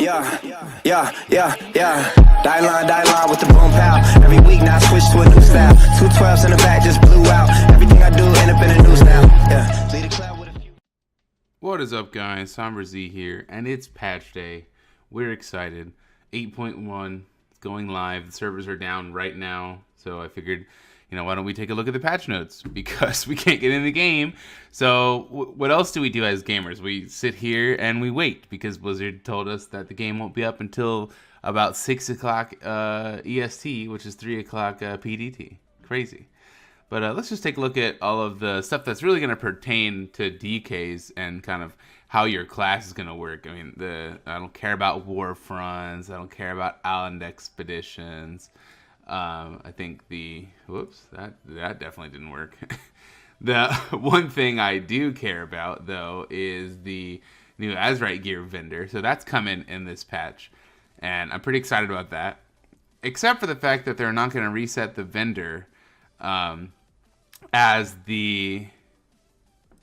Die line with the boom pow. Every week now I switch to a new style. 212s in the back just blew out. Everything I do end up in the news now. Yeah. Lead a cloud with a few. What is up, guys? Somber Z here, and it's patch day. We're excited. 8.1 is going live. The servers are down right now, so I figured, why don't we take a look at the patch notes? Because we can't get in the game. So what else do we do as gamers? We sit here and we wait, because Blizzard told us that the game won't be up until about 6 o'clock EST, which is 3 o'clock PDT. Crazy. But let's just take a look at all of the stuff that's really going to pertain to DKs and kind of how your class is going to work. I mean, I don't care about war fronts. I don't care about island expeditions. I think that definitely didn't work. The one thing I do care about, though, is the new azerite gear vendor. So that's coming in this patch, and I'm pretty excited about that. Except for the fact that they're not going to reset the vendor as the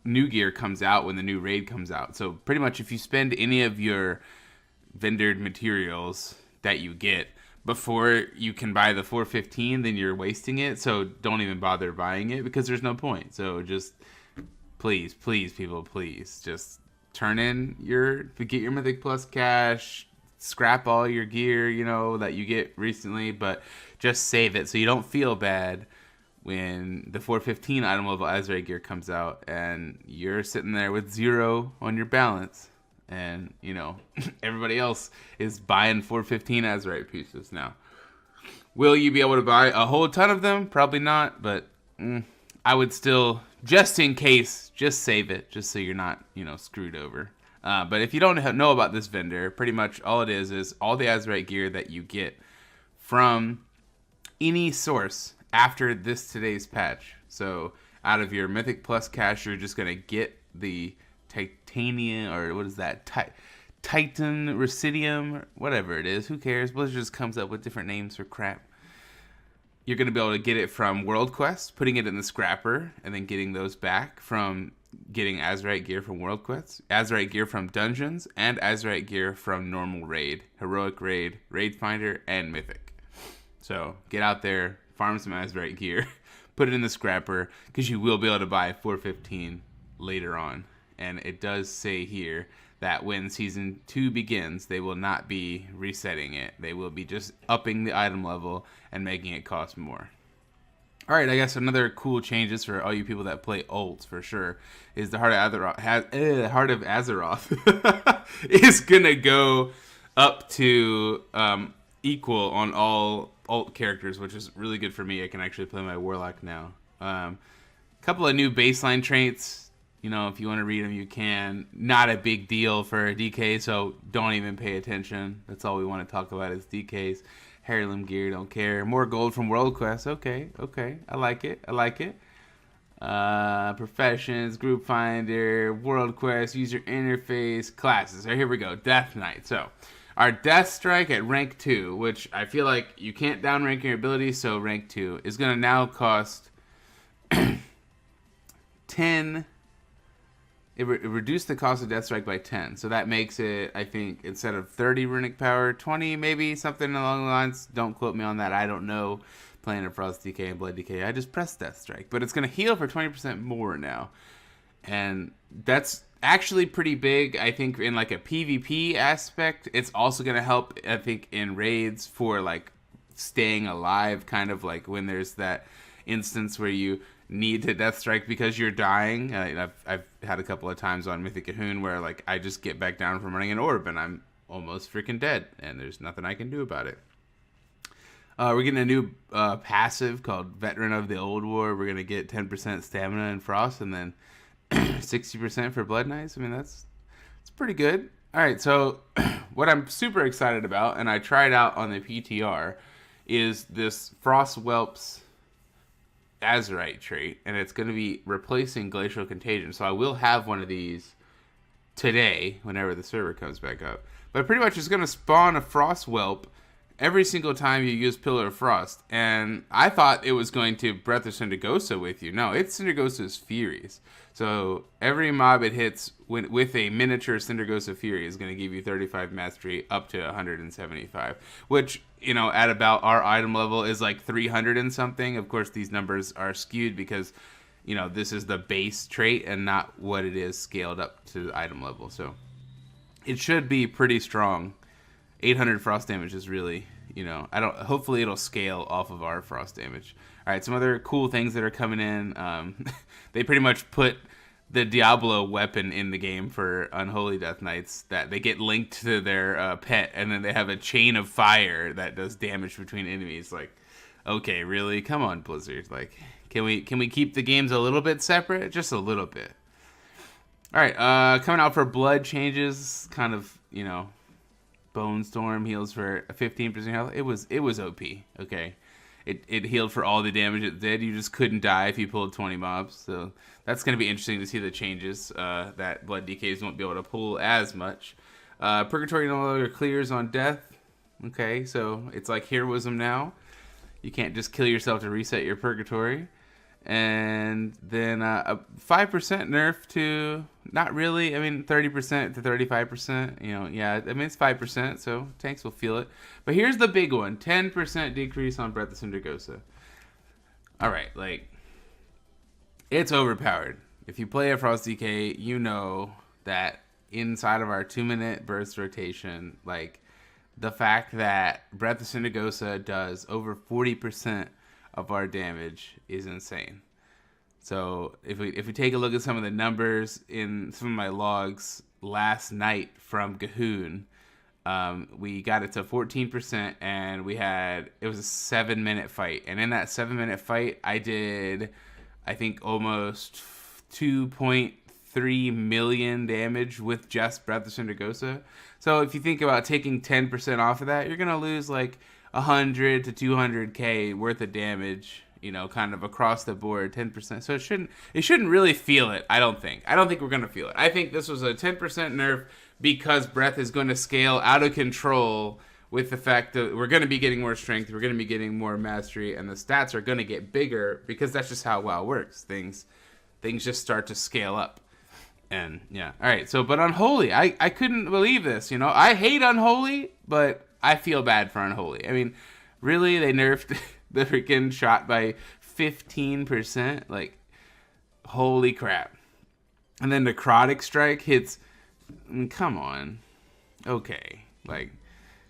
new gear comes out when the new raid comes out. So pretty much if you spend any of your vendored materials that you get before you can buy the 415, then you're wasting it. So don't even bother buying it, because there's no point. So just please people, please just turn in get your Mythic Plus cash, scrap all your gear, that you get recently, but just save it so you don't feel bad when the 415 item level azerite gear comes out and you're sitting there with 0 on your balance, and everybody else is buying 415 azerite pieces now. Will you be able to buy a whole ton of them? Probably not, but I would still, just in case, just save it, just so you're not screwed over. But if you don't know about this vendor, pretty much all it is all the azerite gear that you get from any source after today's patch. So out of your Mythic Plus cash, you're just gonna get the titanium, or what is that? Titan Residium, whatever it is. Who cares? Blizzard just comes up with different names for crap. You're gonna be able to get it from World Quest, putting it in the scrapper, and then getting those back from getting azerite gear from World Quest, azerite gear from dungeons, and azerite gear from normal raid, heroic raid, raid finder, and mythic. So get out there, farm some azerite gear, put it in the scrapper, because you will be able to buy 415 later on. And it does say here that when Season 2 begins, they will not be resetting it. They will be just upping the item level and making it cost more. Alright, I guess another cool changes for all you people that play ults, for sure, is the Heart of Azeroth is going to go up to equal on all ult characters, which is really good for me. I can actually play my Warlock now. Couple of new baseline traits. If you want to read them, you can. Not a big deal for a DK, so don't even pay attention. That's all we want to talk about is DKs. Heirloom gear, don't care. More gold from World Quest. Okay. I like it. Professions, Group Finder, World Quest, User Interface, Classes. All right, here we go. Death Knight. So our Death Strike at rank 2, which I feel like you can't downrank your ability, so rank 2, is going to now cost 10. It reduced the cost of Death Strike by 10. So that makes it, I think, instead of 30 runic power, 20 maybe, something along the lines. Don't quote me on that. I don't know. Playing a Frost DK and Blood DK, I just pressed Death Strike. But it's going to heal for 20% more now. And that's actually pretty big, I think, in like a PvP aspect. It's also going to help, I think, in raids for like staying alive, kind of like when there's that instance where you need to Death Strike because you're dying. I've had a couple of times on Mythic Cahoon where like I just get back down from running an orb and I'm almost freaking dead, and there's nothing I can do about it. We're getting a new passive called Veteran of the Old War. We're gonna get 10% stamina and frost, and then 60% for Blood Knights. I mean, it's pretty good. All right, so what I'm super excited about, and I tried out on the PTR, is this Frost Whelps azerite trait, and it's going to be replacing Glacial Contagion. So I will have one of these today whenever the server comes back up. But pretty much it's going to spawn a Frost Whelp every single time you use Pillar of Frost. And I thought it was going to Breath of Sindragosa with you. No, it's Sindragosa's Furies. So every mob it hits with a miniature Sindragosa Fury is going to give you 35 mastery up to 175, which, you know, at about our item level is like 300 and something. Of course, these numbers are skewed because, you know, this is the base trait and not what it is scaled up to the item level. So it should be pretty strong. 800 frost damage is really, you know, hopefully it'll scale off of our frost damage. All right, some other cool things that are coming in. They pretty much put the Diablo weapon in the game for Unholy Death Knights, that they get linked to their pet, and then they have a chain of fire that does damage between enemies. Like, okay, really? Come on, Blizzard. Like, can we keep the games a little bit separate? Just a little bit. All right, coming out for blood changes, kind of, you know, Bone Storm heals for 15% health. It was OP, okay? It healed for all the damage it did. You just couldn't die if you pulled 20 mobs. So that's going to be interesting to see the changes, that Blood DKs won't be able to pull as much. Purgatory no longer clears on death. Okay, so it's like Heroism now. You can't just kill yourself to reset your Purgatory. And then a 5% nerf to, not really, I mean 30% to 35%, you know, yeah, I mean it's 5%, so tanks will feel it. But here's the big one, 10% decrease on Breath of Sindragosa. Alright, like, it's overpowered. If you play a Frost DK, you know that inside of our 2-minute burst rotation, like, the fact that Breath of Sindragosa does over 40% of our damage is insane. So if we take a look at some of the numbers in some of my logs last night from Gahoon, we got it to 14%, and it was a 7-minute fight. And in that 7-minute fight, I did, I think, almost 2.3 million damage with just Breath of Sindragosa. So if you think about taking 10% off of that, you're gonna lose like 100 to 200k worth of damage, you know, kind of across the board, 10%. So it shouldn't really feel it, I don't think we're going to feel it. I think this was a 10% nerf because Breath is going to scale out of control with the fact that we're going to be getting more strength, we're going to be getting more mastery, and the stats are going to get bigger because that's just how WoW works. Things just start to scale up. And yeah, all right. So, but Unholy, I couldn't believe this, you know. I hate Unholy, but I feel bad for Unholy. I mean, really, they nerfed the freaking shot by 15%. Like, holy crap. And then Necrotic Strike hits. Come on. Okay. Like,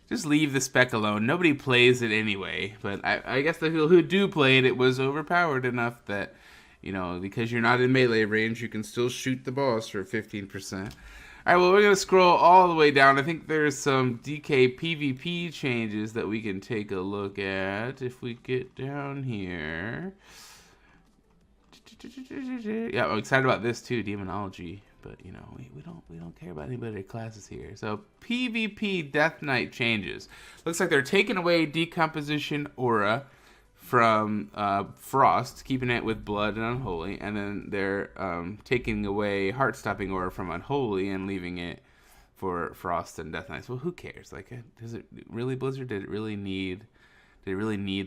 just leave the spec alone. Nobody plays it anyway. But I guess the people who do play it, it was overpowered enough that, you know, because you're not in melee range, you can still shoot the boss for 15%. All right, well, we're going to scroll all the way down. I think there's some DK PvP changes that we can take a look at if we get down here. Yeah, I'm excited about this too, Demonology. But, you know, we don't care about any other classes here. So, PvP Death Knight changes. Looks like they're taking away Decomposition Aura from Frost, keeping it with Blood and Unholy, and then they're taking away Heart-Stopping Aura from Unholy and leaving it for Frost and Death Knights. Well, who cares? Like, does it really, Blizzard? Did it really need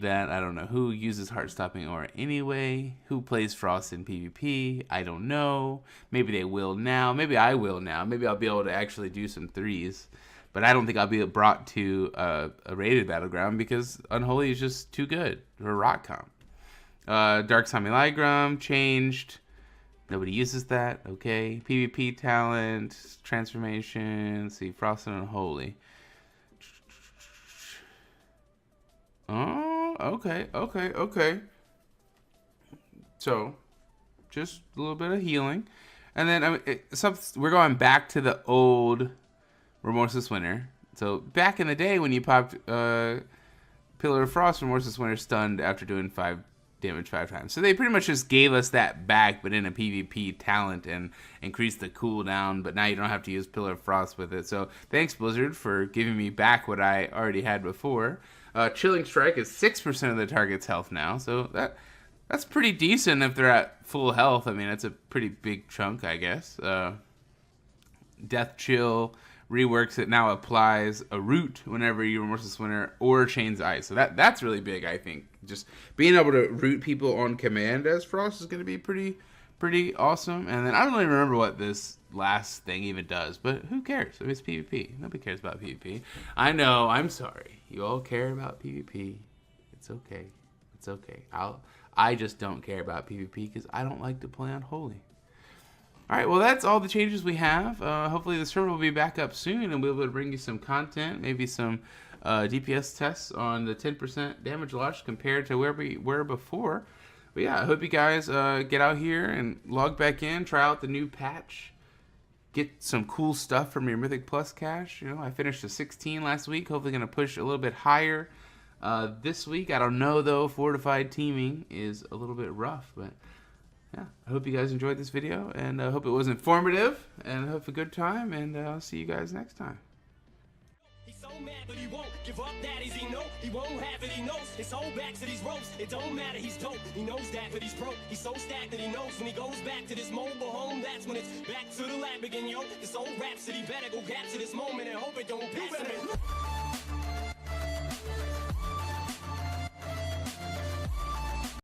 that? I don't know. Who uses Heart-Stopping Aura anyway? Who plays Frost in PvP? I don't know. Maybe they will now. Maybe I will now. Maybe I'll be able to actually do some threes. But I don't think I'll be brought to a rated battleground because Unholy is just too good for rock comp. Dark Simulacrum changed. Nobody uses that. Okay. PvP talent, transformation. Let's see, Frost and Unholy. Oh, okay. So, just a little bit of healing. And then we're going back to the old Remorseless Winter. So back in the day when you popped Pillar of Frost, Remorseless Winter stunned after doing 5 damage 5 times. So they pretty much just gave us that back, but in a PvP talent and increased the cooldown. But now you don't have to use Pillar of Frost with it. So thanks, Blizzard, for giving me back what I already had before. Chilling Strike is 6% of the target's health now. So that's pretty decent if they're at full health. I mean, that's a pretty big chunk, I guess. Death Chill reworks it now applies a root whenever you remorseless winter or chains ice. So that's really big, I think. Just being able to root people on command as Frost is going to be pretty awesome. And then I don't even remember what this last thing even does, but who cares? I mean, it's PvP. Nobody cares about PvP. I know. I'm sorry. You all care about PvP. It's okay. It's okay. I just don't care about PvP because I don't like to play on Holy. All right, well, that's all the changes we have. Hopefully the server will be back up soon, and we'll be able to bring you some content, maybe some DPS tests on the 10% damage loss compared to where we were before. But yeah, I hope you guys get out here and log back in, try out the new patch, get some cool stuff from your Mythic Plus cache. You know, I finished a 16 last week. Hopefully going to push a little bit higher this week. I don't know, though. Fortified teaming is a little bit rough, but yeah, I hope you guys enjoyed this video, and I hope it was informative, and I hope a good time, and I'll see you guys next time. He's so mad, but he won't give up that easy. No, he won't have it, he knows. His whole back to these ropes. It don't matter, he's dope. He knows that, but he's broke. He's so stagnant, he knows when he goes back to this mobile home. That's when it's back to the lab again, yo. This old rhapsody better go capture this moment and hope it don't pass him.